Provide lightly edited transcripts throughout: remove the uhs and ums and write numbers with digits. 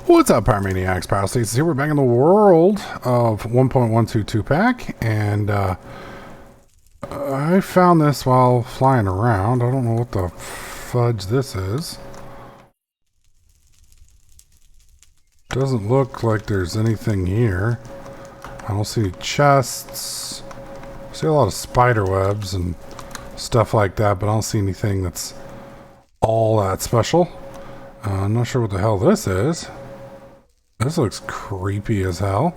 What's up, Pyromaniacs? Pyrostasis here. We're back in the world of 1.122 pack, and I found this while flying around. I don't know what the fudge this is. Doesn't look like there's anything here. I don't see any chests. I see a lot of spider webs and stuff like that, but I don't see anything that's all that special. I'm not sure what the hell this is. This looks creepy as hell.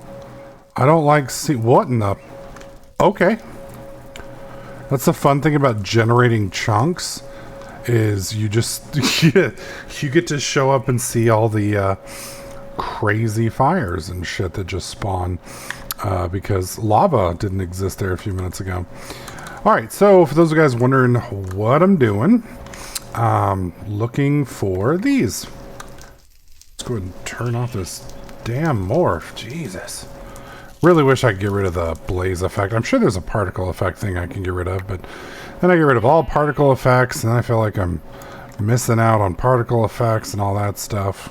I don't like what in the... Okay. That's the fun thing about generating chunks, is you just... you get to show up and see all the crazy fires and shit that just spawn. Because lava didn't exist there a few minutes ago. Alright, so for those of you guys wondering what I'm doing, looking for these. Let's go ahead and turn off this damn morph. Jesus. Really wish I could get rid of the blaze effect. I'm sure there's a particle effect thing I can get rid of, but then I get rid of all particle effects, and then I feel like I'm missing out on particle effects and all that stuff.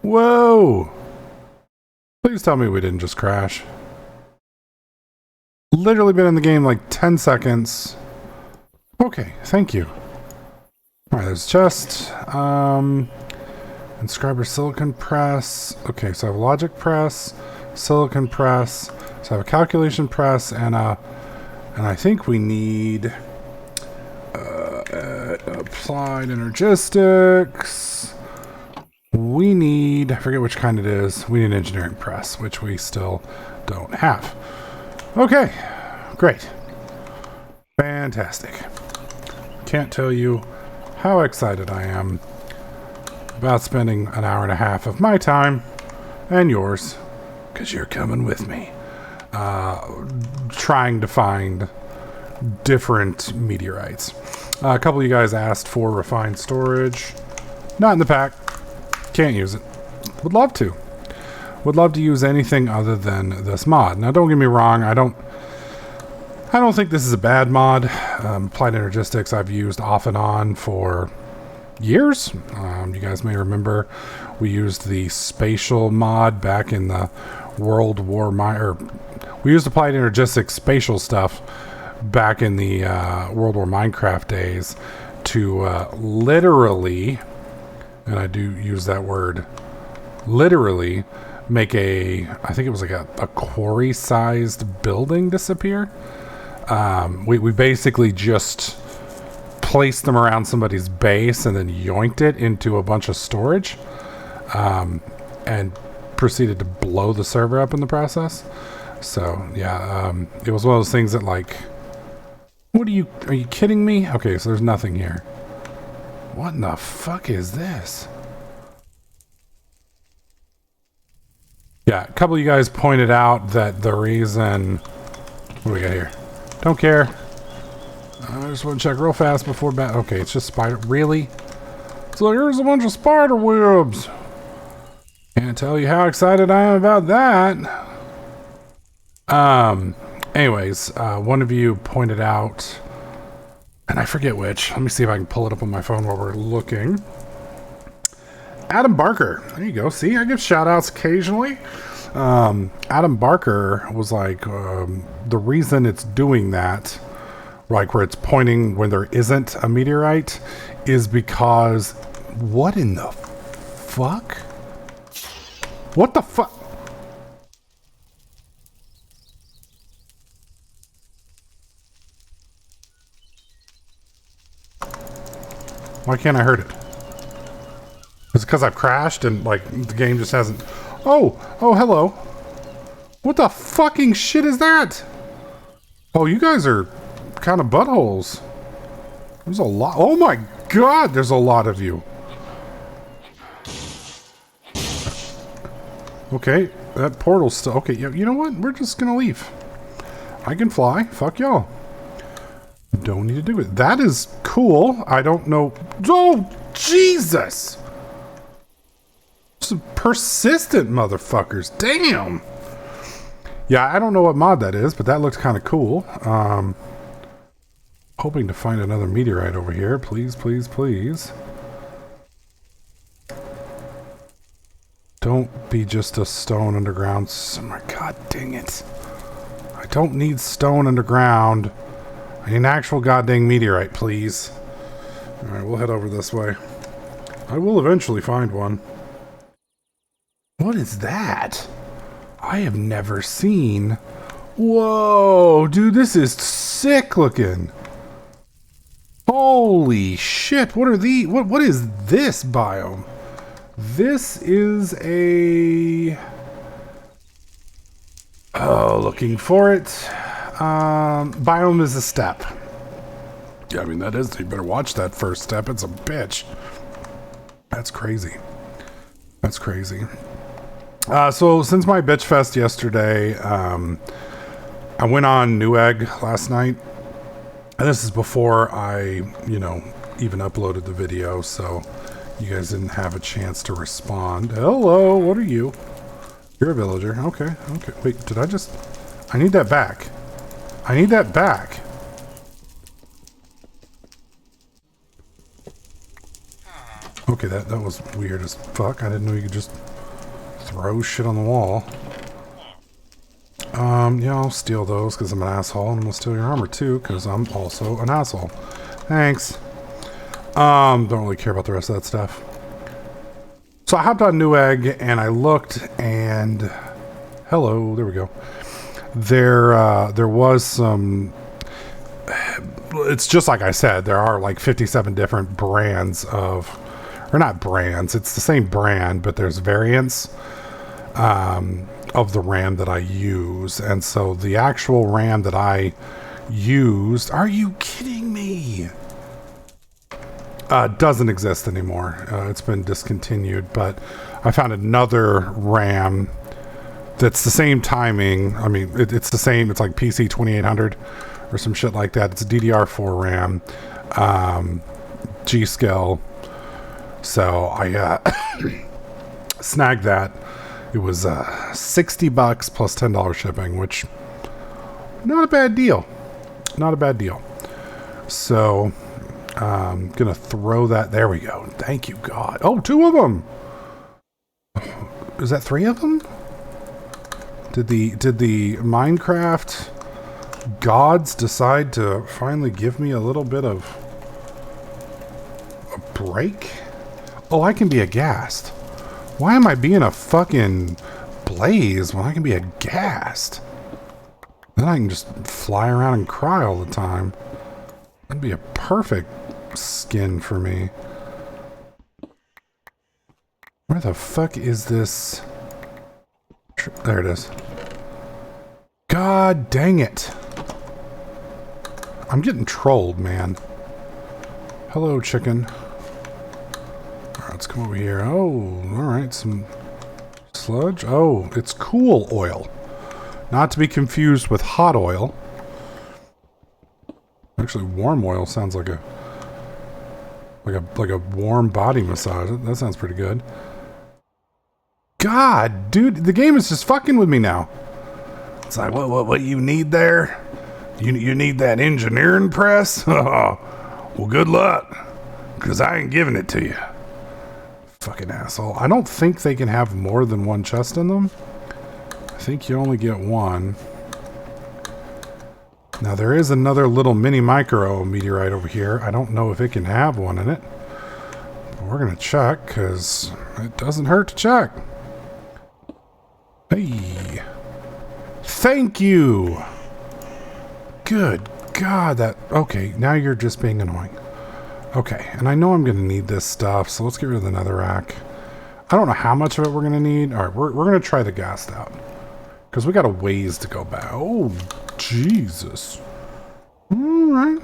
Whoa! Please tell me we didn't just crash. Literally been in the game like 10 seconds. Okay, thank you. Alright, there's a chest. Inscriber silicon press. Okay, so I have a logic press, silicon press. So I have a calculation press, and I think we need applied energistics. We need, I forget which kind it is. We need an engineering press, which we still don't have. Okay, great. Fantastic. Can't tell you how excited I am about spending an hour and a half of my time and yours, because you're coming with me, trying to find different meteorites. A couple of you guys asked for refined storage. Not in the pack. Can't use it. Would love to. Would love to use anything other than this mod. Now, don't get me wrong. I don't think this is a bad mod. Applied Energistics I've used off and on for years. You guys may remember we used the spatial mod back in the World War we used Applied Energistics spatial stuff back in the World War Minecraft days to literally, and I do use that word, literally make I think it was like a quarry-sized building disappear. We basically just placed them around somebody's base and then yoinked it into a bunch of storage, and proceeded to blow the server up in the process. So yeah, it was one of those things that, like, are you kidding me? Okay, so there's nothing here. What in the fuck is this? Yeah, a couple of you guys pointed out that the reason... What do we got here? Don't care. I just want to check real fast before... Okay, it's just spider... Really? So here's a bunch of spider webs. Can't tell you how excited I am about that. Anyways, one of you pointed out... And I forget which. Let me see if I can pull it up on my phone while we're looking. Adam Barker. There you go. See, I give shout outs occasionally. Adam Barker was like, the reason it's doing that, like where it's pointing when there isn't a meteorite, is because... What in the fuck? What the fuck? Why can't I hurt it? Is it because I've crashed and, like, the game just hasn't... Oh, hello. What the fucking shit is that? Oh, you guys are kind of buttholes. There's a lot. Oh my god, there's a lot of you. Okay, that portal's still... Okay, you know what? We're just gonna leave. I can fly. Fuck y'all. Don't need to do it. That is cool. I don't know... Oh, Jesus! Some persistent motherfuckers. Damn! Yeah, I don't know what mod that is, but that looks kind of cool. Hoping to find another meteorite over here. Please, please, please. Don't be just a stone underground. Oh my god, dang it. I don't need stone underground. I need an actual goddamn meteorite, please. Alright, we'll head over this way. I will eventually find one. What is that? I have never seen. Whoa, dude, this is sick looking. Holy shit, what are these? What is this biome? This is a... Oh, looking for it. Biome is a step. Yeah, I mean, that is... You better watch that first step. It's a bitch. That's crazy. That's crazy. So, since my bitch fest yesterday, I went on Newegg last night. And this is before I, even uploaded the video, so you guys didn't have a chance to respond. Hello, what are you? You're a villager. Okay. Wait, did I just... I need that back. I need that back. Okay, that was weird as fuck. I didn't know you could just throw shit on the wall. Yeah, I'll steal those because I'm an asshole, and I'm gonna steal your armor too because I'm also an asshole. Thanks. Don't really care about the rest of that stuff. So I hopped on Newegg and I looked, and hello, there we go. There was some. It's just like I said. There are like 57 different brands of, or not brands. It's the same brand, but there's variants. Of the RAM that I use, and so the actual RAM that I used, are you kidding me? Doesn't exist anymore. It's been discontinued, but I found another RAM that's the same timing. I mean, it's the same. It's like PC 2800 or some shit like that. It's a DDR4 RAM, G-Skill. So I snagged that. It was $60 plus $10 shipping, which not a bad deal. Not a bad deal. So I'm gonna throw that. There we go. Thank you, God. Oh, 2 of them. Is that 3 of them? Did the Minecraft gods decide to finally give me a little bit of a break? Oh, I can be aghast. Why am I being a fucking blaze when I can be aghast? Then I can just fly around and cry all the time. That'd be a perfect skin for me. Where the fuck is this? There it is. God dang it. I'm getting trolled, man. Hello, chicken. Let's come over here. Oh, alright, some sludge. Oh, it's cool oil. Not to be confused with hot oil. Actually, warm oil sounds like a warm body massage. That sounds pretty good. God, dude, the game is just fucking with me now. It's like, what you need there? You need that engineering press? Well, good luck, because I ain't giving it to you. Fucking asshole. I don't think they can have more than one chest in them. I think you only get one. Now there is another little mini micro meteorite over here. I don't know if it can have one in it. But we're gonna check, because it doesn't hurt to check. Hey. Thank you! Good God, that... Okay, now you're just being annoying. Okay, and I know I'm going to need this stuff, so let's get rid of the netherrack. I don't know how much of it we're going to need. Alright, we're going to try the ghast out. Because we got a ways to go back. Oh, Jesus. Alright.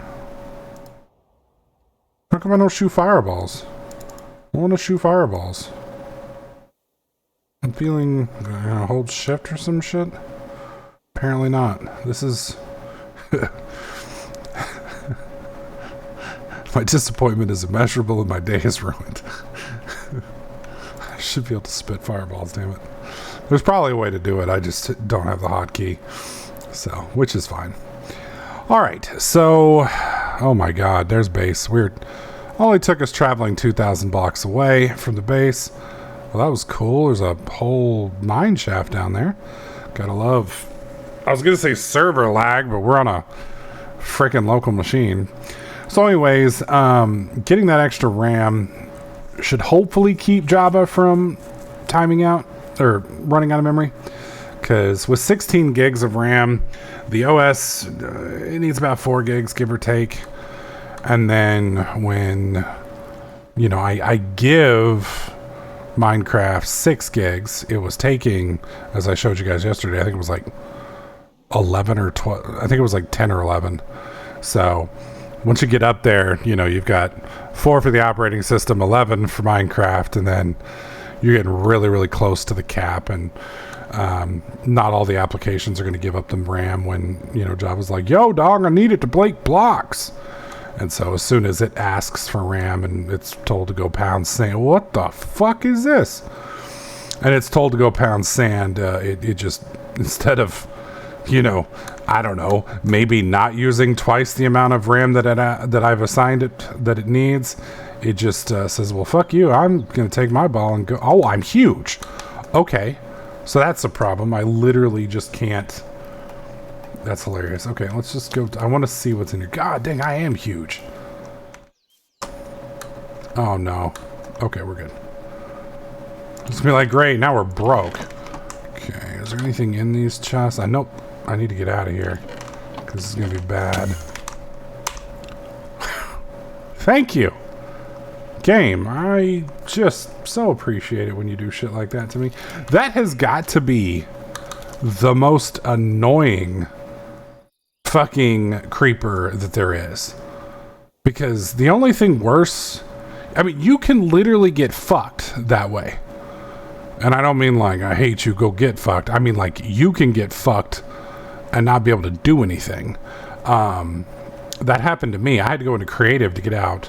How come I don't shoot fireballs? I want to shoot fireballs. I'm feeling... hold shift or some shit? Apparently not. This is... My disappointment is immeasurable and my day is ruined. I should be able to spit fireballs, damn it. There's probably a way to do it. I just don't have the hotkey. So, which is fine. Alright, so... Oh my god, there's base. Weird. Only took us traveling 2,000 blocks away from the base. Well, that was cool. There's a whole mine shaft down there. Gotta love... I was gonna say server lag, but we're on a freaking local machine. So anyways, getting that extra RAM should hopefully keep Java from timing out or running out of memory. Because with 16 gigs of RAM, the OS, it needs about 4 gigs, give or take. And then when, you know, I give Minecraft 6 gigs, it was taking, as I showed you guys yesterday, I think it was like 11 or 12, I think it was like 10 or 11. So once you get up there, you know, you've got 4 for the operating system, 11 for Minecraft, and then you're getting really, really close to the cap. And not all the applications are going to give up the RAM when, you know, Java's like, yo, dog, I need it to break blocks. And so as soon as it asks for RAM and it's told to go pound sand, what the fuck is this? And it's told to go pound sand, it just, instead of, you know, I don't know, maybe not using twice the amount of RAM that I've assigned it that it needs, it just says, well, fuck you, I'm going to take my ball and go, oh, I'm huge. Okay. So that's a problem. I literally just can't. That's hilarious. Okay, let's just go. I want to see what's in here. God dang, I am huge. Oh, no. Okay, we're good. It's going to be like, great, now we're broke. Okay, is there anything in these chests? Nope. I need to get out of here. Because this is going to be bad. Thank you. Game, I just so appreciate it when you do shit like that to me. That has got to be the most annoying fucking creeper that there is. Because the only thing worse, I mean, you can literally get fucked that way. And I don't mean like, I hate you, go get fucked. I mean like, you can get fucked and not be able to do anything. That happened to me. I had to go into creative to get out.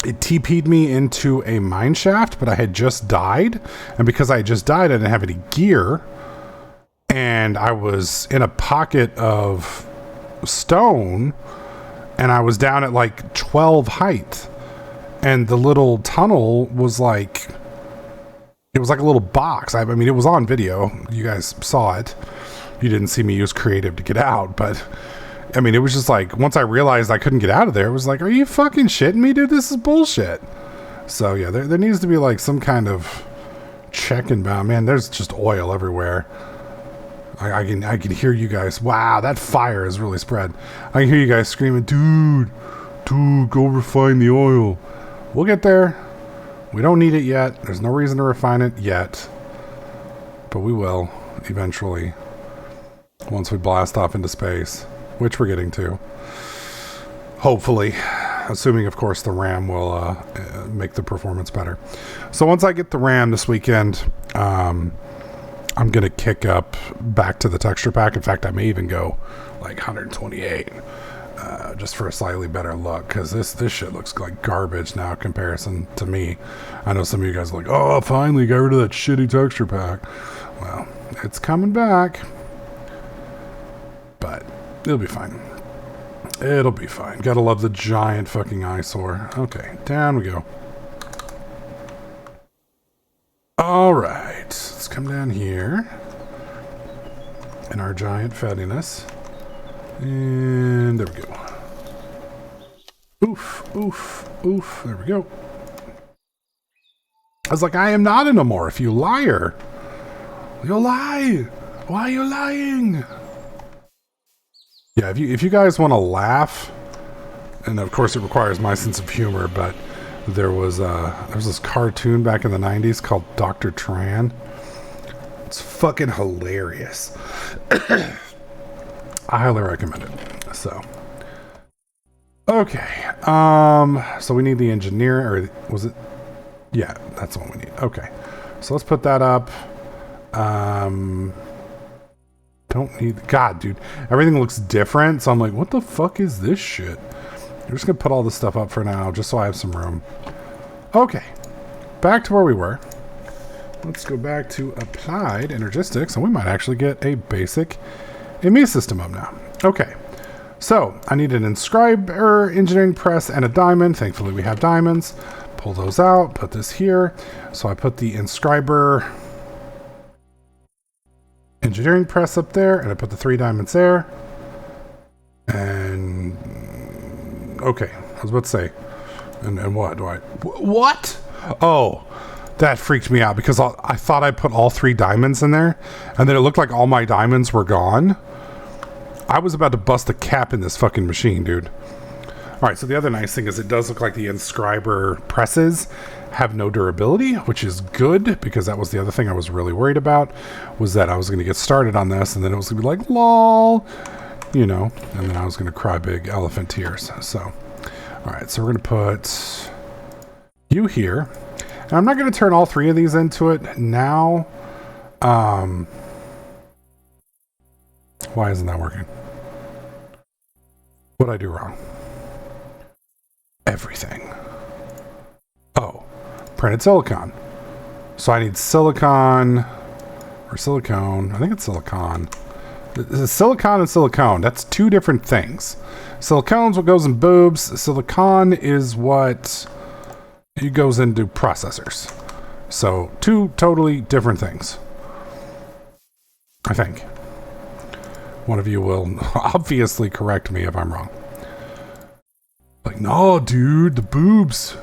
It TP'd me into a mine shaft, but I had just died. And because I had just died, I didn't have any gear. And I was in a pocket of stone. And I was down at like 12 height. And the little tunnel was like... It was like a little box. I mean, it was on video. You guys saw it. You didn't see me use creative to get out, but... I mean, it was just like, once I realized I couldn't get out of there, it was like, are you fucking shitting me, dude? This is bullshit. So, yeah, there needs to be, like, some kind of check and balance. Man, there's just oil everywhere. I can hear you guys. Wow, that fire is really spread. I can hear you guys screaming, dude, go refine the oil. We'll get there. We don't need it yet. There's no reason to refine it yet. But we will, eventually, once we blast off into space. Which we're getting to. Hopefully. Assuming, of course, the RAM will make the performance better. So once I get the RAM this weekend, I'm going to kick up back to the texture pack. In fact, I may even go like 128. Just for a slightly better look. Because this shit looks like garbage now in comparison to me. I know some of you guys are like, oh, finally got rid of that shitty texture pack. Well, it's coming back. But... it'll be fine. It'll be fine. Gotta love the giant fucking eyesore. Okay, down we go. Alright, let's come down here. In our giant fattiness. And there we go. Oof, oof, oof. There we go. I was like, I am not an Amorph, you liar. You lie. Why are you lying? Yeah, if you guys want to laugh, and of course it requires my sense of humor, but there was this cartoon back in the 90s called Dr. Tran. It's fucking hilarious. I highly recommend it. So, okay. So we need the engineer, or was it? Yeah, that's what we need. Okay. So let's put that up. Don't need... God, dude. Everything looks different. So I'm like, what the fuck is this shit? I'm just going to put all this stuff up for now, just so I have some room. Okay. Back to where we were. Let's go back to applied energistics, and we might actually get a basic ME system up now. Okay. So, I need an inscriber, engineering press, and a diamond. Thankfully, we have diamonds. pull those out, put this here. So I put the inscriber engineering press up there, and I put the 3 diamonds there. And okay, I was about to say, and what do I? What? Oh, that freaked me out because I thought I put all 3 diamonds in there, and then it looked like all my diamonds were gone. I was about to bust a cap in this fucking machine, dude. All right, so the other nice thing is it does look like the inscriber presses have no durability, which is good because that was the other thing I was really worried about, was that I was going to get started on this and then it was going to be like, lol, you know, and then I was going to cry big elephant tears. So, all right, so we're going to put you here. And I'm not going to turn all 3 of these into it now. Why isn't that working? What'd I do wrong? Everything. Oh, printed silicon. So I need silicon or silicone. I think it's silicon. Silicon and silicone. That's 2 different things. Silicone's what goes in boobs. Silicon is what it goes into processors. So 2 totally different things. I think. One of you will obviously correct me if I'm wrong. Like, no, dude, the boobs.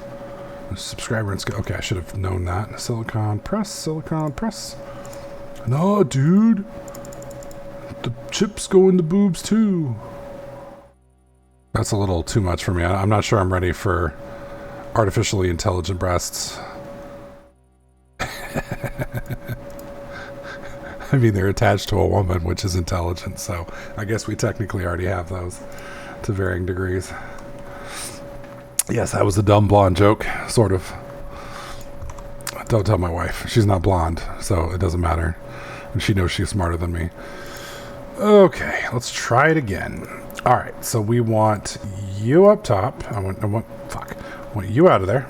Subscriber and okay, I should have known that. Silicon press. No, dude. The chips go in the boobs too. That's a little too much for me. I'm not sure I'm ready for artificially intelligent breasts. I mean, they're attached to a woman, which is intelligent, so I guess we technically already have those to varying degrees. Yes, that was a dumb blonde joke, sort of. Don't tell my wife. She's not blonde, so it doesn't matter. And she knows she's smarter than me. Okay, let's try it again. All right, so we want you up top. I want you out of there.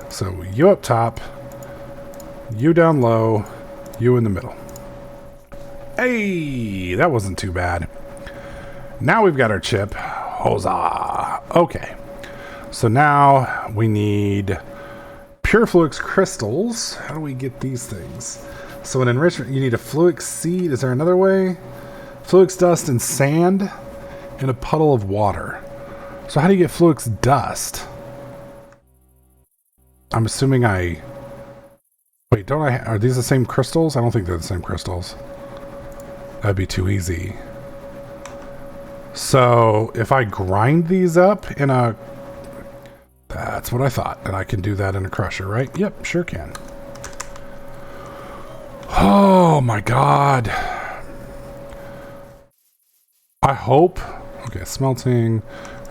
So you up top, you down low, you in the middle. Hey, that wasn't too bad. Now we've got our chip. Huzzah. Okay. So now we need pure Fluix crystals. How do we get these things? So an enrichment, you need a Fluix seed. Is there another way? Fluix dust and sand in a puddle of water. So how do you get Fluix dust? I'm assuming wait, are these the same crystals? I don't think they're the same crystals. That'd be too easy. So if I grind these up in a... That's what I thought. And I can do that in a crusher, right? Yep, sure can. Oh my god. I hope... Okay, smelting,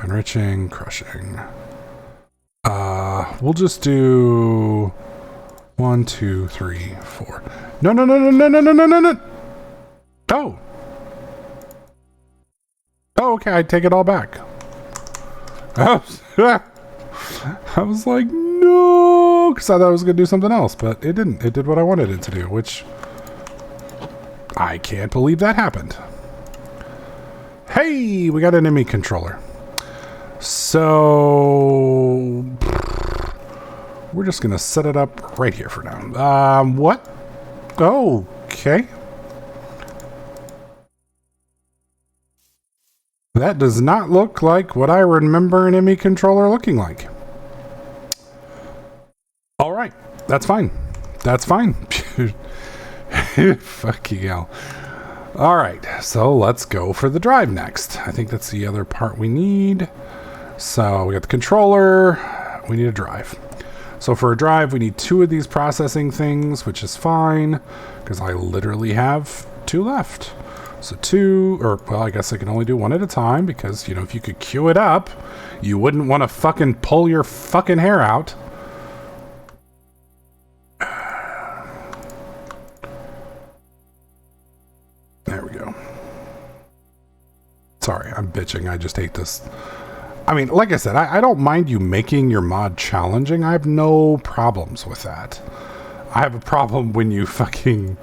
enriching, crushing. We'll just do... 1, 2, 3, 4. No. Oh. Oh, okay, I take it all back. I was like, no, because I thought I was going to do something else, but it didn't. It did what I wanted it to do, which I can't believe that happened. Hey, we got an enemy controller. So we're just going to set it up right here for now. What? Oh, okay. That does not look like what I remember an enemy controller looking like. All right, that's fine. That's fine. Fucking hell. All right, so let's go for the drive next. I think that's the other part we need. So we got the controller. We need a drive. So for a drive, we need 2 of these processing things, which is fine because I literally have 2 left. So 2, or well, I guess I can only do 1 at a time because, you know, if you could queue it up, you wouldn't want to fucking pull your fucking hair out. There we go. Sorry, I'm bitching. I just hate this. I mean, like I said, I don't mind you making your mod challenging. I have no problems with that. I have a problem when you fucking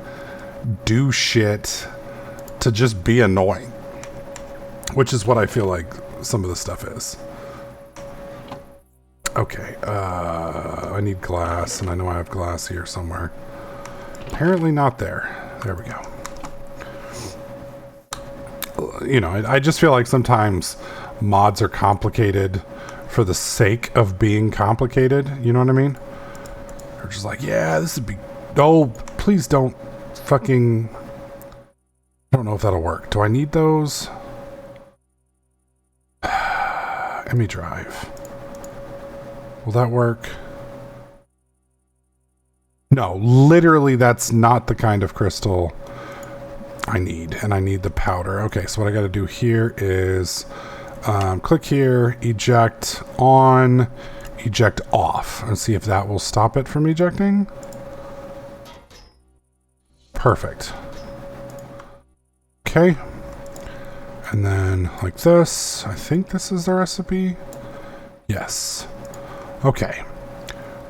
do shit to just be annoying, which is what I feel like some of the stuff is. Okay, I need glass, and I know I have glass here somewhere. Apparently not there. There we go. You know, I just feel like sometimes mods are complicated for the sake of being complicated. You know what I mean? They're just like, yeah, this would be... Oh, please don't fucking... I don't know if that'll work. Do I need those? Let me drive. Will that work? No, literally that's not the kind of crystal I need. And I need the powder. Okay, so what I got to do here is click here, eject on, eject off, and see if that will stop it from ejecting. Perfect. Okay. And then like this. I think this is the recipe. Yes. Okay.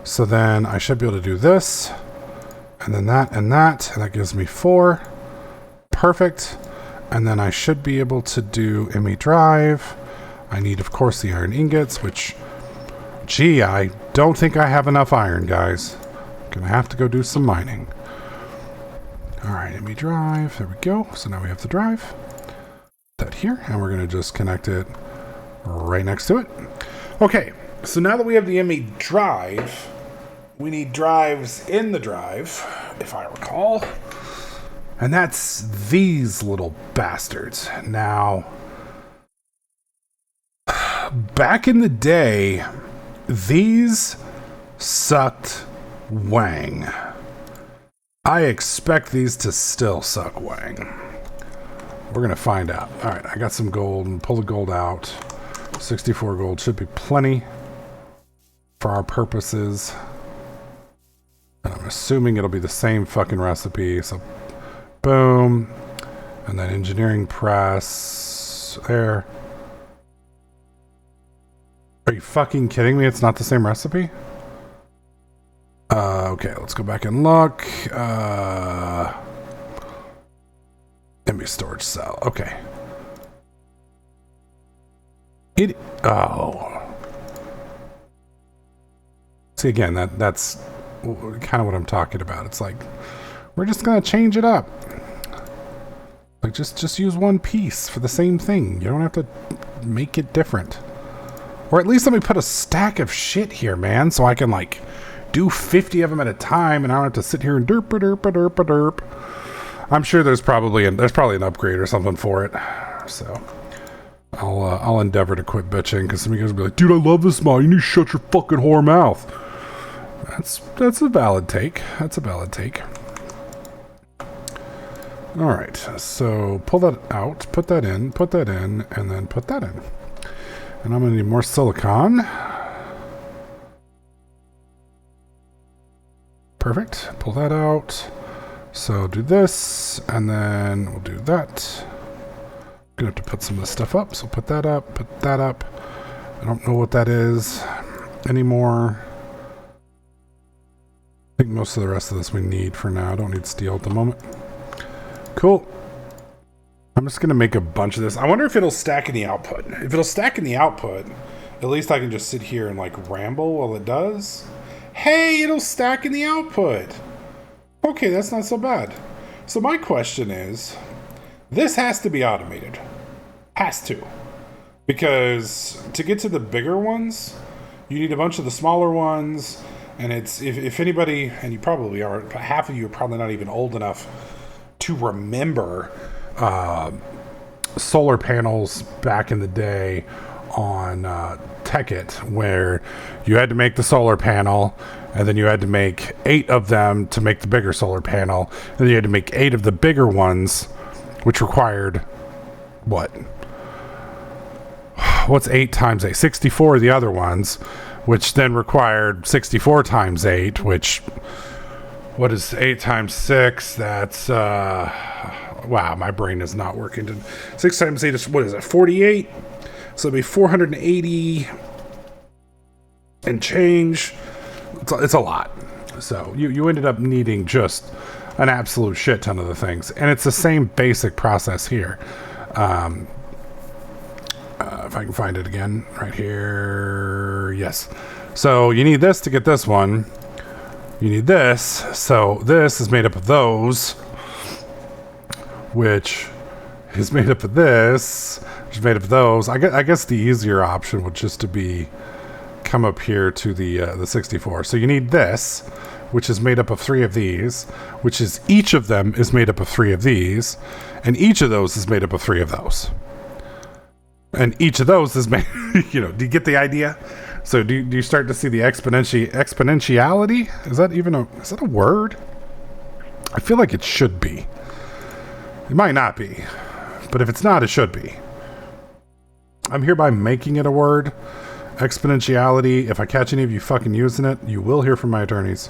So then I should be able to do this. And then that and that. And that gives me 4. Perfect. And then I should be able to do ME drive. I need, of course, the iron ingots, which... Gee, I don't think I have enough iron, guys. Gonna have to go do some mining. Alright, ME drive. There we go. So now we have the drive. That here, and we're going to just connect it right next to it. Okay, so now that we have the ME drive, we need drives in the drive, if I recall. And that's these little bastards. Now, back in the day, these sucked wang. I expect these to still suck wang. We're going to find out. All right, I got some gold and pull the gold out. 64 gold should be plenty for our purposes. And I'm assuming it'll be the same fucking recipe. So, boom. And then engineering press. There. Are you fucking kidding me? It's not the same recipe? Okay, let's go back and look. MB storage cell. Okay. Oh. See, again, that's kind of what I'm talking about. It's like, we're just going to change it up. Like, just use one piece for the same thing. You don't have to make it different. Or at least let me put a stack of shit here, man, so I can, like, do 50 of them at a time, and I don't have to sit here and derp. I'm sure there's probably an upgrade or something for it. So I'll endeavor to quit bitching, because some of you guys will be like, dude, I love this mod. You need to shut your fucking whore mouth. That's a valid take. That's a valid take. All right, so pull that out, put that in, and then put that in. And I'm going to need more silicon. Perfect. Pull that out. So do this, and then we'll do that. I'm going to have to put some of this stuff up, so put that up, put that up. I don't know what that is anymore. I think most of the rest of this we need for now. I don't need steel at the moment. Cool. I'm just going to make a bunch of this. I wonder if it'll stack in the output. If it'll stack in the output, at least I can just sit here and like ramble while it does. Hey, it'll stack in the output. Okay, that's not so bad. So my question is, this has to be automated. Has to. Because to get to the bigger ones, you need a bunch of the smaller ones. And it's, if anybody, and you probably are, half of you are probably not even old enough to remember solar panels back in the day on Tekkit, where you had to make the solar panel, and then you had to make 8 of them to make the bigger solar panel, and then you had to make 8 of the bigger ones, which required what's 8 times 8? 64 of the other ones, which then required 64 times 8, which, what is 8 times 6? That's wow, my brain is not working. 6 times 8 is, what is it, 48? So it'd be 480 and change. It's a lot. So you ended up needing just an absolute shit ton of the things. And it's the same basic process here. If I can find it again, right here. Yes. So you need this to get this one. You need this. So this is made up of those, which is made up of this, which is made up of those. I guess the easier option would just to be come up here to the 64. So you need this, which is made up of 3 of these, which is each of them is made up of 3 of these, and each of those is made up of 3 of those. And each of those is made, do you get the idea? So do you start to see the exponentiality? Is that a word? I feel like it should be. It might not be, but if it's not, it should be. I'm hereby making it a word. Exponentiality. If I catch any of you fucking using it, you will hear from my attorneys.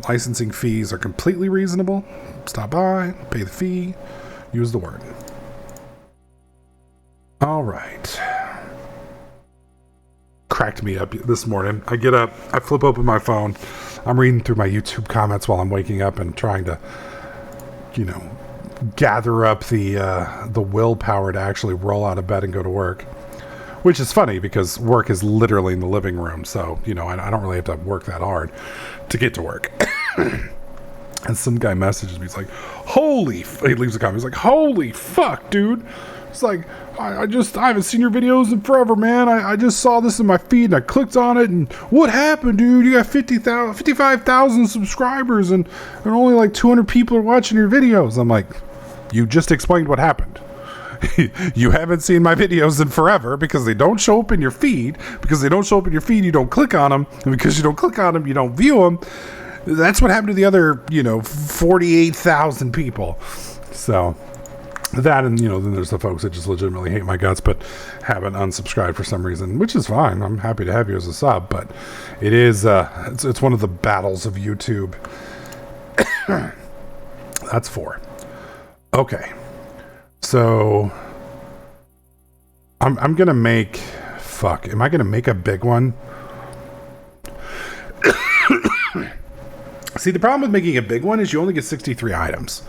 Licensing fees are completely reasonable. Stop by, pay the fee, use the word. All right. Cracked me up this morning. I get up, I flip open my phone. I'm reading through my YouTube comments while I'm waking up and trying to, gather up the willpower to actually roll out of bed and go to work. Which is funny because work is literally in the living room. So, I don't really have to work that hard to get to work. And some guy messages me. He's like, he leaves a comment. He's like, holy fuck, dude. It's like, I haven't seen your videos in forever, man. I just saw this in my feed and I clicked on it and what happened, dude? You got 55,000 subscribers and only like 200 people are watching your videos. I'm like, you just explained what happened. You haven't seen my videos in forever because they don't show up in your feed. Because they don't show up in your feed, you don't click on them. And because you don't click on them, you don't view them. That's what happened to the other, 48,000 people. So that, and then there's the folks that just legitimately hate my guts but haven't unsubscribed for some reason, which is fine. I'm happy to have you as a sub, but it is it's one of the battles of YouTube. That's 4. Okay. So I'm gonna make am I gonna make a big one? See, the problem with making a big one is you only get 63 items.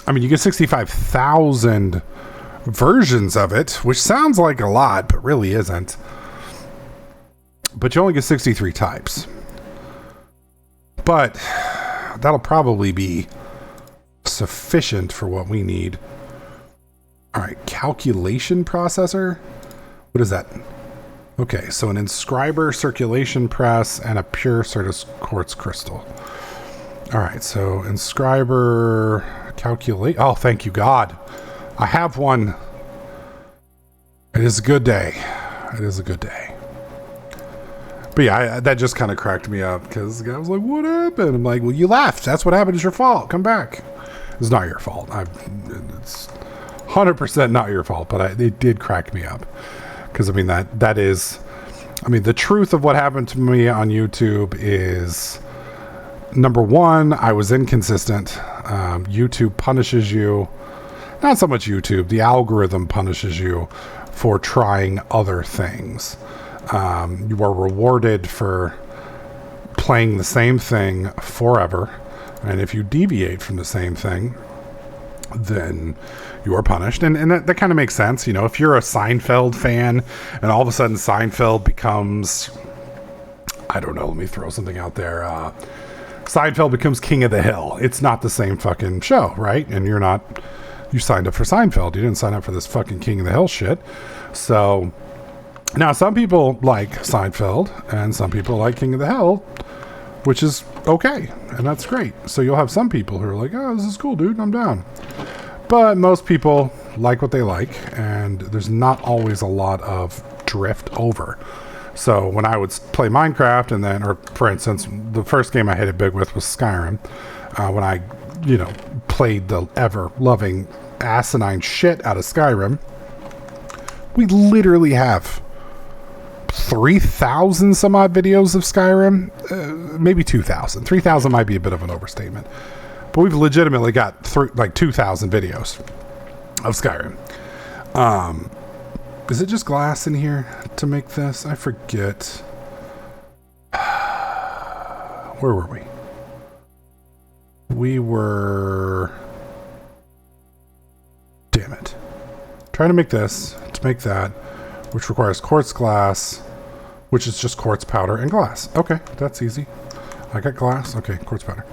I mean, you get 65,000 versions of it, which sounds like a lot, but really isn't. But you only get 63 types. But that'll probably be sufficient for what we need. All right, calculation processor. What is that? Okay, so an inscriber circulation press and a pure Certus quartz crystal. All right, so inscriber calculate. Oh, thank you, God. I have one. It is a good day. It is a good day. But yeah, that just kind of cracked me up because the guy was like, what happened? I'm like, well, you left. That's what happened. It's your fault. Come back. It's not your fault. It's 100% not your fault, but it did crack me up. Because, that is... the truth of what happened to me on YouTube is... Number 1, I was inconsistent. YouTube punishes you. Not so much YouTube. The algorithm punishes you for trying other things. You are rewarded for playing the same thing forever. And if you deviate from the same thing, then you are punished. And that kind of makes sense. If you're a Seinfeld fan and all of a sudden Seinfeld becomes... I don't know. Let me throw something out there. Seinfeld becomes King of the Hill. It's not the same fucking show, right? And you signed up for Seinfeld. You didn't sign up for this fucking King of the Hill shit. So now some people like Seinfeld and some people like King of the Hill, which is okay. And that's great. So you'll have some people who are like, oh, this is cool, dude. I'm down. But most people like what they like. And there's not always a lot of drift over. So when I would play Minecraft or for instance, the first game I hit it big with was Skyrim. When I, played the ever-loving asinine shit out of Skyrim, we literally have 3,000 some odd videos of Skyrim. Maybe 2,000. 3,000 might be a bit of an overstatement. But we've legitimately got 2,000 videos of Skyrim. Is it just glass in here to make this? I forget. Where were we? We were... Damn it. Trying to make this, to make that, which requires quartz glass, which is just quartz powder and glass. Okay, that's easy. I got glass. Okay, quartz powder.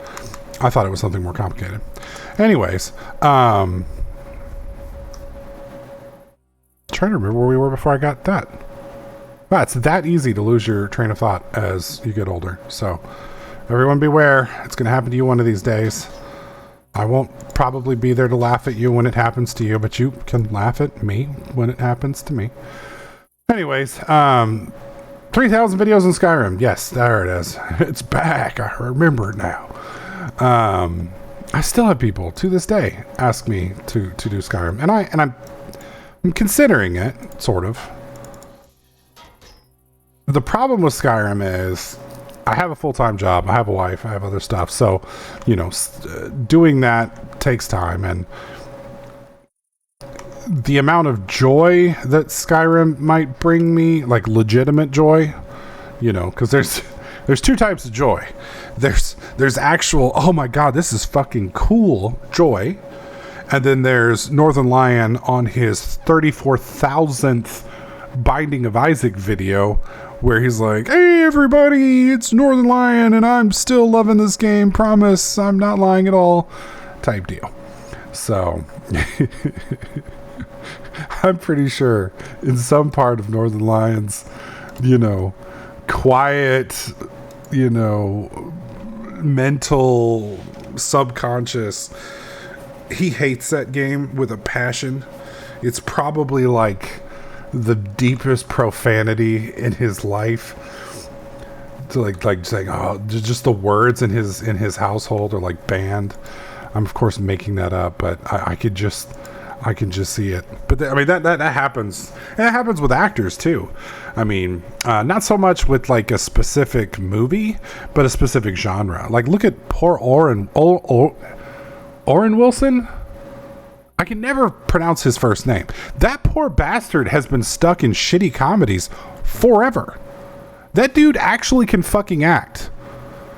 I thought it was something more complicated. Anyways, trying to remember where we were before I got that. Wow, it's that easy to lose your train of thought as you get older. So everyone beware. It's going to happen to you one of these days. I won't probably be there to laugh at you when it happens to you, but you can laugh at me when it happens to me. Anyways, 3,000 videos in Skyrim. Yes, there it is. It's back. I remember it now. I still have people to this day ask me to do Skyrim, and I'm considering it, sort of. The problem with Skyrim is I have a full-time job, I have a wife, I have other stuff, so doing that takes time, and the amount of joy that Skyrim might bring me, like legitimate joy, because there's two types of joy. There's actual, oh my god, this is fucking cool joy, and then there's Northern Lion on his 34,000th Binding of Isaac video where he's like, hey everybody, it's Northern Lion and I'm still loving this game, promise, I'm not lying at all, type deal. So I'm pretty sure in some part of Northern Lion's, quiet, mental, subconscious, he hates that game with a passion. It's probably like the deepest profanity in his life. To like saying, oh, just the words in his household are like banned. I'm of course making that up, but I can just see it. But that happens. And it happens with actors too. I mean, not so much with like a specific movie, but a specific genre. Like look at poor Oren Wilson. I can never pronounce his first name. That poor bastard has been stuck in shitty comedies forever. That dude actually can fucking act.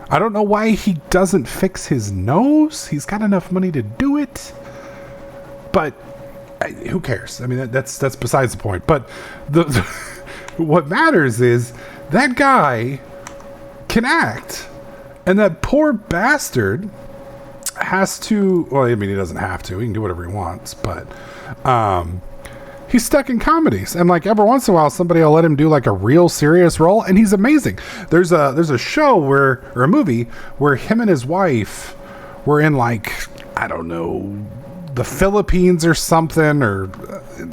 I don't know why he doesn't fix his nose. He's got enough money to do it. But who cares? I mean, that's besides the point. But what matters is that guy can act. And that poor bastard has to, well, I mean, he doesn't have to, he can do whatever he wants, but he's stuck in comedies, and like every once in a while somebody will let him do like a real serious role, and he's amazing. There's a show or a movie where him and his wife were in like, I don't know, the Philippines or something, or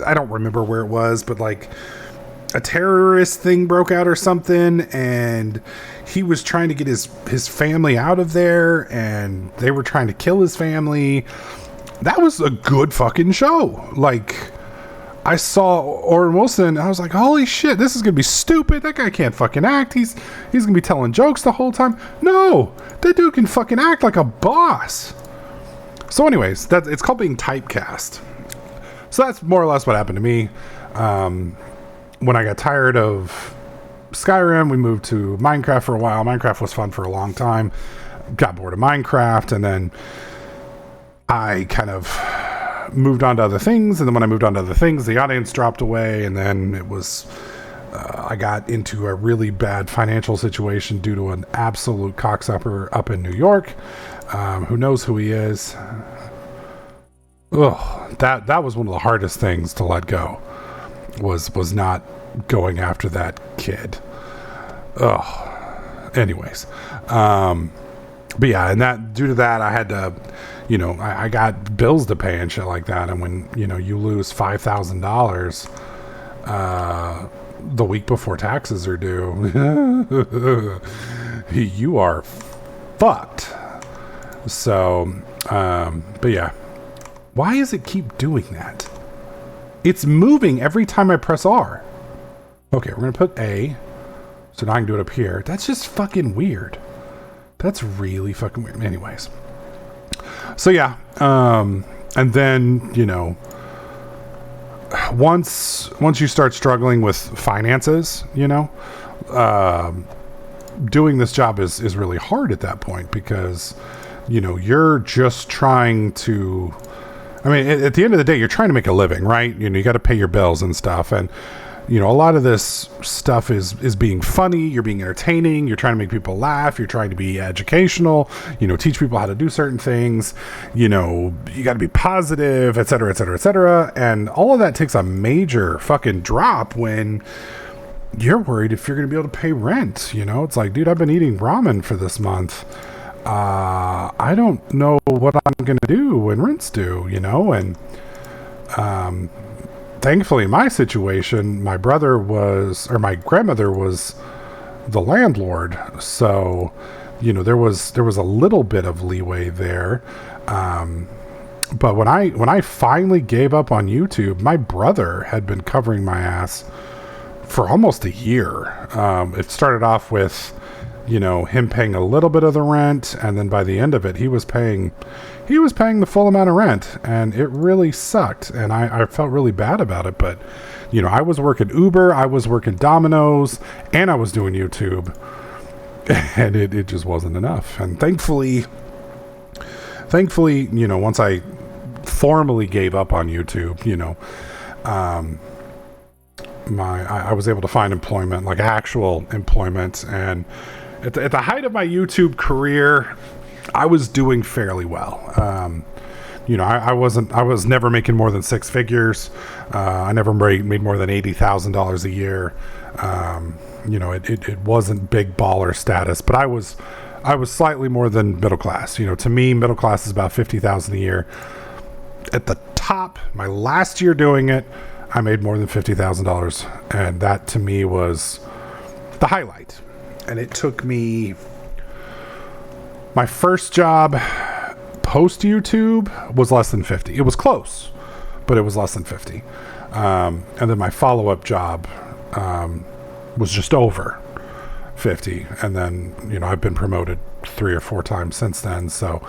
I don't remember where it was, but like a terrorist thing broke out or something, and he was trying to get his family out of there, and they were trying to kill his family. That was a good fucking show. Like, I saw Oren Wilson, I was like, holy shit, this is gonna be stupid. That guy can't fucking act. He's gonna be telling jokes the whole time. No, that dude can fucking act like a boss. So anyways, it's called being typecast. So that's more or less what happened to me. When I got tired of Skyrim, we moved to Minecraft for a while. Minecraft was fun for a long time. Got bored of Minecraft, and then I kind of moved on to other things. And then when I moved on to other things, the audience dropped away, and then it was I got into a really bad financial situation due to an absolute cocksucker up in New York. Who knows who he is? Ugh, that was one of the hardest things to let go. Was not going after that kid. Ugh. Anyways, but yeah, and that due to that, I had to, I got bills to pay and shit like that. And when you lose $5,000 the week before taxes are due, you are fucked. So, but yeah, why does it keep doing that? It's moving every time I press R. Okay, we're going to put A. So now I can do it up here. That's just fucking weird. That's really fucking weird. Anyways. So yeah. And then, once you start struggling with finances, doing this job is really hard at that point because, you're just trying to... I mean, at the end of the day, you're trying to make a living, right? You got to pay your bills and stuff. And, a lot of this stuff is being funny, you're being entertaining, you're trying to make people laugh, you're trying to be educational, teach people how to do certain things, you got to be positive, et cetera, et cetera, et cetera. And all of that takes a major fucking drop when you're worried if you're going to be able to pay rent. It's like, dude, I've been eating ramen for this month. I don't know what I'm going to do when rent's due, and thankfully, in my situation, my grandmother was the landlord, so there was a little bit of leeway there. But when I finally gave up on YouTube, my brother had been covering my ass for almost a year. It started off with him paying a little bit of the rent, and then by the end of it, he was paying the full amount of rent, and it really sucked, and I felt really bad about it. But I was working Uber, I was working Domino's, and I was doing YouTube, and it just wasn't enough. And thankfully, once I formally gave up on YouTube, I was able to find employment, like actual employment. And at the height of my YouTube career, I was doing fairly well. I was never making more than six figures. I never made more than $80,000 a year. It wasn't big baller status, but I was slightly more than middle class. To me, middle class is about $50,000 a year. At the top, my last year doing it, I made more than $50,000, and that to me was the highlight. And it took me, my first job post YouTube was less than 50. It was close, but it was less than 50. And then my follow-up job was just over 50. And then, I've been promoted 3 or 4 times since then. So,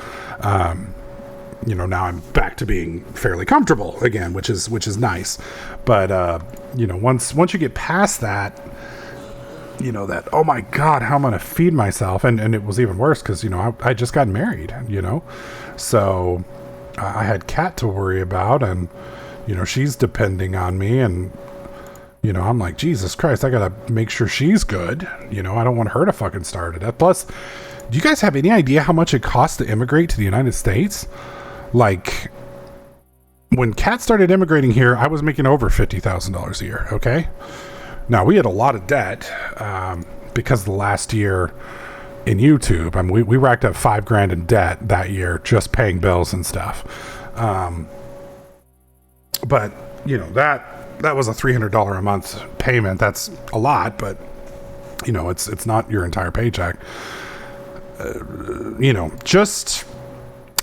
now I'm back to being fairly comfortable again, which is nice. But, once you get past that, that, oh my God, how I'm going to feed myself. And it was even worse because, I just got married, so I had Kat to worry about, and, she's depending on me, and, I'm like, Jesus Christ, I got to make sure she's good. I don't want her to fucking starve to death. Plus, do you guys have any idea how much it costs to immigrate to the United States? Like, when Kat started immigrating here, I was making over $50,000 a year. Okay. Now, we had a lot of debt because of the last year in YouTube. I mean, we racked up $5,000 in debt that year, just paying bills and stuff. But that was a $300 a month payment. That's a lot, but it's not your entire paycheck.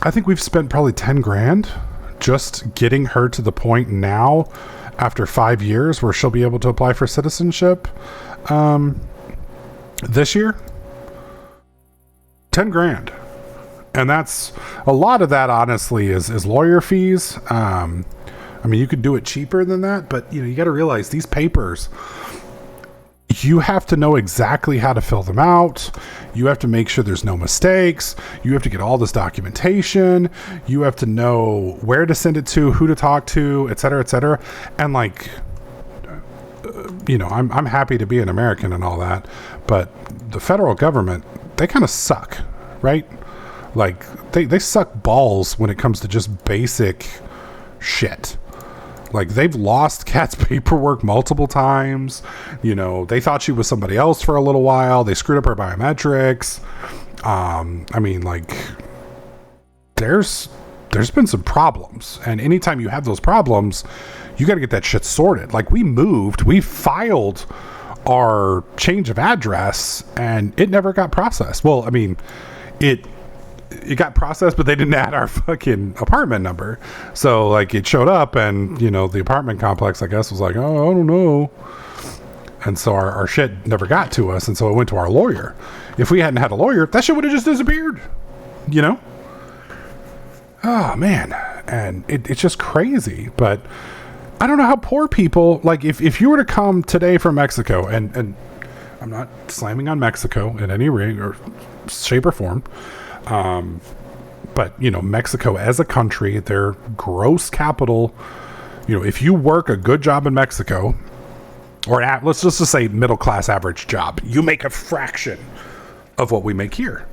I think we've spent probably $10,000 just getting her to the point now, after 5 years, where she'll be able to apply for citizenship this year. $10,000. And that's a lot of that, honestly, is lawyer fees. You could do it cheaper than that, but you got to realize these papers, you have to know exactly how to fill them out. You have to make sure there's no mistakes. You have to get all this documentation. You have to know where to send it to, who to talk to, et cetera, et cetera. And I'm happy to be an American and all that, but the federal government, they kind of suck, right? Like they suck balls when it comes to just basic shit. Like, they've lost Kat's paperwork multiple times. They thought she was somebody else for a little while. They screwed up her biometrics. There's been some problems. And anytime you have those problems, you got to get that shit sorted. Like, we filed our change of address, and it never got processed. Well, it got processed, but they didn't add our fucking apartment number. So it showed up, and the apartment complex, I guess, was like, oh, I don't know. And so our shit never got to us, and so it went to our lawyer. If we hadn't had a lawyer, that shit would have just disappeared. Oh man. And it's just crazy. But I don't know how poor people, if you were to come today from Mexico, and I'm not slamming on Mexico in any way or shape or form, but Mexico as a country, their gross capital, if you work a good job in Mexico, or let's just say middle class average job. You make a fraction of what we make here.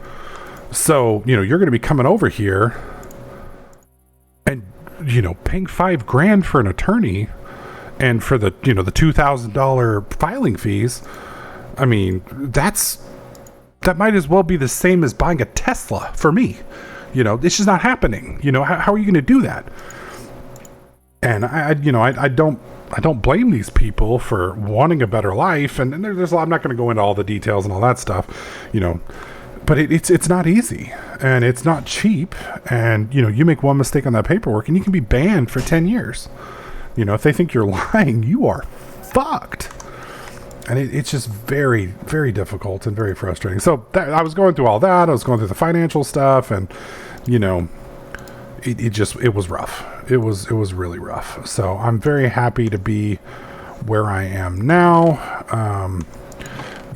So, you know, you're going to be coming over here and, you know, paying $5,000 for an attorney and for the, you know, the $2,000 filing fees. I mean, that might as well be the same as buying a Tesla for me. You know, it's just not happening. You know, how are you going to do that? And I don't blame these people for wanting a better life. And there's a lot, I'm not going to go into all the details and all that stuff, you know, but it's not easy and it's not cheap. And, you know, you make one mistake on that paperwork and you can be banned for 10 years. You know, if they think you're lying, you are fucked. And it's just very, very difficult and very frustrating. So I was going through all that. I was going through the financial stuff, and you know, it was rough. It was really rough. So I'm very happy to be where I am now.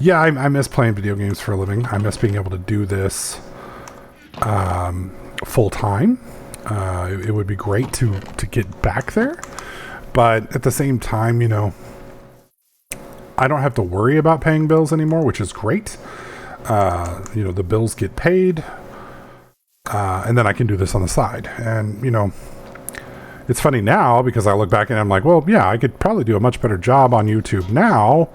Yeah, I miss playing video games for a living. I miss being able to do this full time. It would be great to get back there, but at the same time, you know, I don't have to worry about paying bills anymore, which is great. You know, the bills get paid, and then I can do this on the side. And, you know, it's funny now because I look back and I'm like, well, yeah, I could probably do a much better job on YouTube now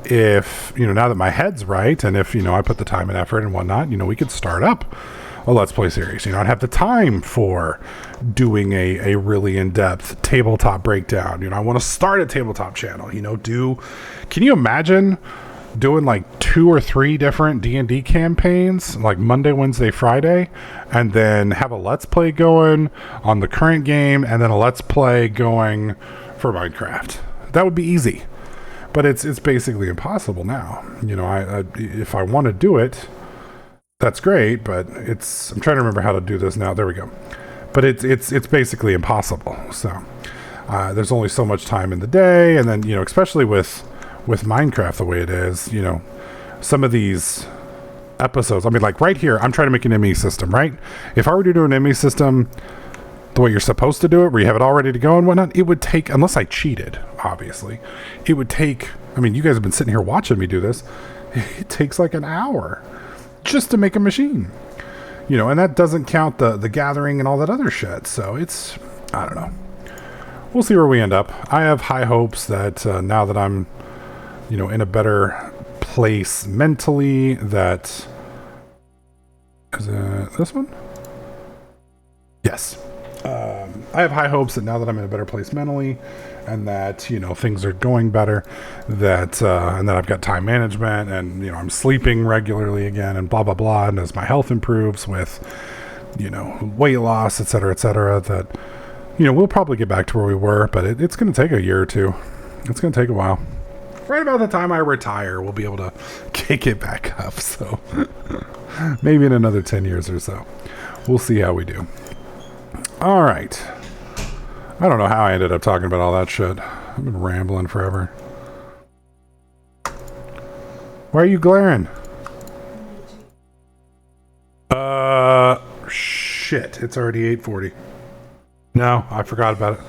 if, you know, now that my head's right and if, you know, I put the time and effort and whatnot, you know, we could start up a Let's Play series. You know, I'd have the time for doing a really in-depth tabletop breakdown. You know, I want to start a tabletop channel, you know, can you imagine doing like 2 or 3 different D&D campaigns, like Monday, Wednesday, Friday, and then have a Let's Play going on the current game and then a Let's Play going for Minecraft? That would be easy, but it's basically impossible now. You know, if I want to do it, that's great, but I'm trying to remember how to do this now. There we go. But it's basically impossible. So there's only so much time in the day, and then, you know, especially with Minecraft the way it is, you know, some of these episodes, I mean, like right here, I'm trying to make an ME system, right? If I were to do an ME system the way you're supposed to do it, where you have it all ready to go and whatnot, it would take, unless I cheated, obviously, it would take, I mean, you guys have been sitting here watching me do this. It takes like an hour just to make a machine, you know, and that doesn't count the gathering and all that other shit. So it's, I don't know. We'll see where we end up. I have high hopes that now that I'm, you know, in a better place mentally, that is this one? Yes. I have high hopes that now that I'm in a better place mentally and that, you know, things are going better, that and that I've got time management and, you know, I'm sleeping regularly again and blah, blah, blah. And as my health improves with, you know, weight loss, et cetera, that, you know, we'll probably get back to where we were, but it's going to take a year or two. It's going to take a while. Right about the time I retire, we'll be able to kick it back up. So maybe in another 10 years or so. We'll see how we do. All right. I don't know how I ended up talking about all that shit. I've been rambling forever. Why are you glaring? Shit. It's already 8:40. No, I forgot about it.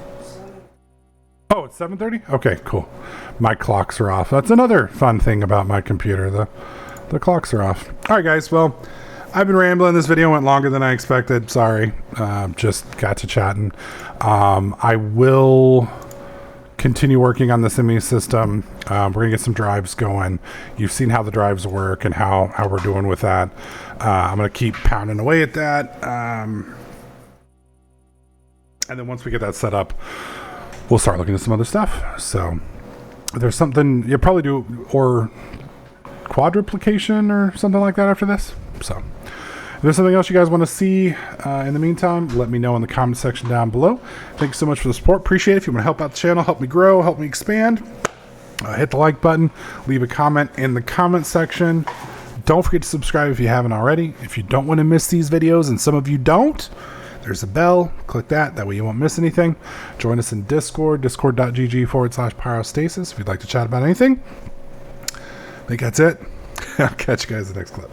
Oh, it's 7:30? Okay, cool. My clocks are off. That's another fun thing about my computer. The clocks are off. All right, guys. Well, I've been rambling. This video went longer than I expected. Sorry. Just got to chatting. I will continue working on this ME system. We're going to get some drives going. You've seen how the drives work and how we're doing with that. I'm going to keep pounding away at that. And then once we get that set up, we'll start looking at some other stuff. So there's something you'll probably do, or quadruplication or something like that after this. So if there's something else you guys want to see in the meantime, let me know in the comment section down below. Thanks so much for the support. Appreciate it. If you want to help out the channel, help me grow, help me expand, hit the like button, leave a comment in the comment section. Don't forget to subscribe if you haven't already. If you don't want to miss these videos, and some of you don't, there's a bell. Click that. That way you won't miss anything. Join us in Discord, discord.gg/pyrostasis if you'd like to chat about anything. I think that's it. I'll catch you guys in the next clip.